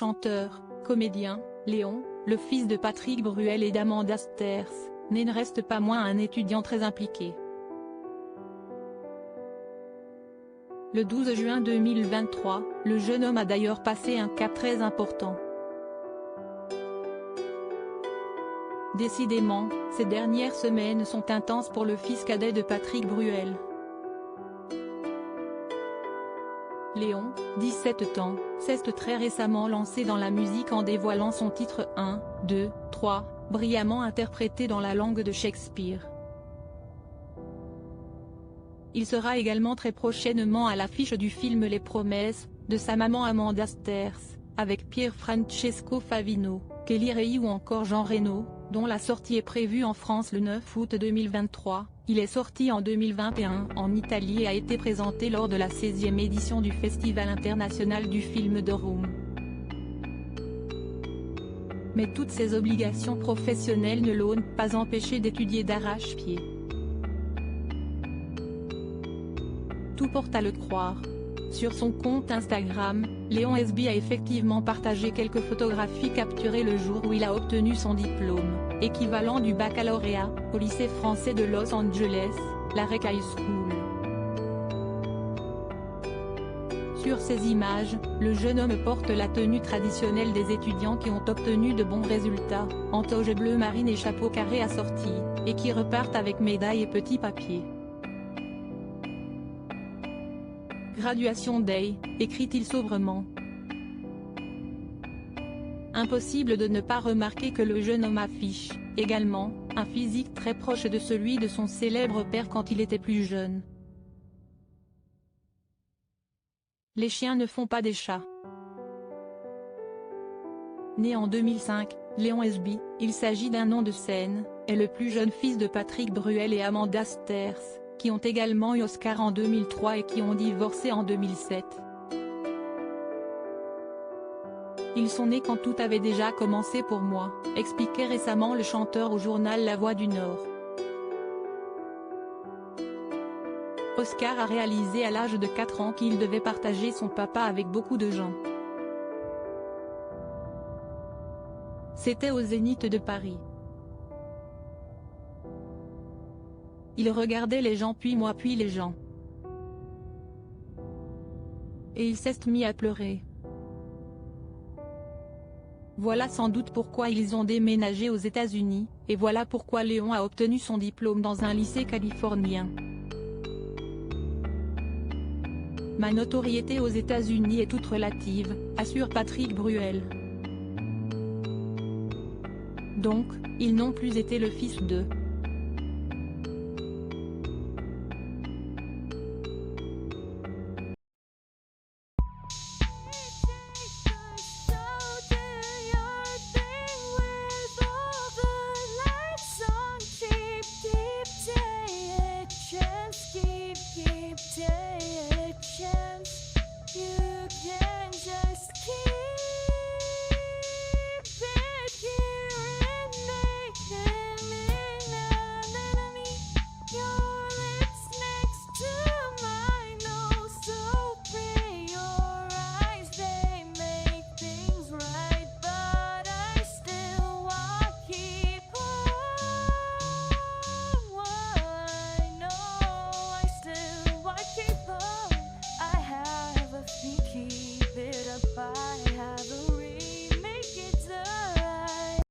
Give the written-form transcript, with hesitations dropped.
chanteur, comédien, Léon, le fils de Patrick Bruel et d'Amanda Sters, ne reste pas moins un étudiant très impliqué. Le 12 juin 2023, le jeune homme a d'ailleurs passé un cap très important. Décidément, ces dernières semaines sont intenses pour le fils cadet de Patrick Bruel. Léon, 17 ans, s'est très récemment lancé dans la musique en dévoilant son titre 1, 2, 3, brillamment interprété dans la langue de Shakespeare. Il sera également très prochainement à l'affiche du film Les Promesses, de sa maman Amanda Sters, avec Pier Francesco Favino, Kelly Ray ou encore Jean Reno, dont la sortie est prévue en France le 9 août 2023, il est sorti en 2021 en Italie et a été présenté lors de la 16e édition du Festival international du film de Rome. Mais toutes ces obligations professionnelles ne l'ont pas empêché d'étudier d'arrache-pied. Tout porte à le croire. Sur son compte Instagram, Léon SB a effectivement partagé quelques photographies capturées le jour où il a obtenu son diplôme, équivalent du baccalauréat, au lycée français de Los Angeles, la Rec High School. Sur ces images, le jeune homme porte la tenue traditionnelle des étudiants qui ont obtenu de bons résultats, en toge bleu marine et chapeau carré assorti, et qui repartent avec médailles et petits papiers. Graduation Day, écrit-il sobrement. Impossible de ne pas remarquer que le jeune homme affiche, également, un physique très proche de celui de son célèbre père quand il était plus jeune. Les chiens ne font pas des chats. Né en 2005, Léon SB, il s'agit d'un nom de scène, est le plus jeune fils de Patrick Bruel et Amanda Sters, qui ont également eu Oscar en 2003 et qui ont divorcé en 2007. Ils sont nés quand tout avait déjà commencé pour moi, expliquait récemment le chanteur au journal La Voix du Nord. Oscar a réalisé à l'âge de 4 ans qu'il devait partager son papa avec beaucoup de gens. C'était au Zénith de Paris. Il regardait les gens puis moi puis les gens. Et il s'est mis à pleurer. Voilà sans doute pourquoi ils ont déménagé aux États-Unis, et voilà pourquoi Léon a obtenu son diplôme dans un lycée californien. Ma notoriété aux États-Unis est toute relative, assure Patrick Bruel. Donc, ils n'ont plus été le fils de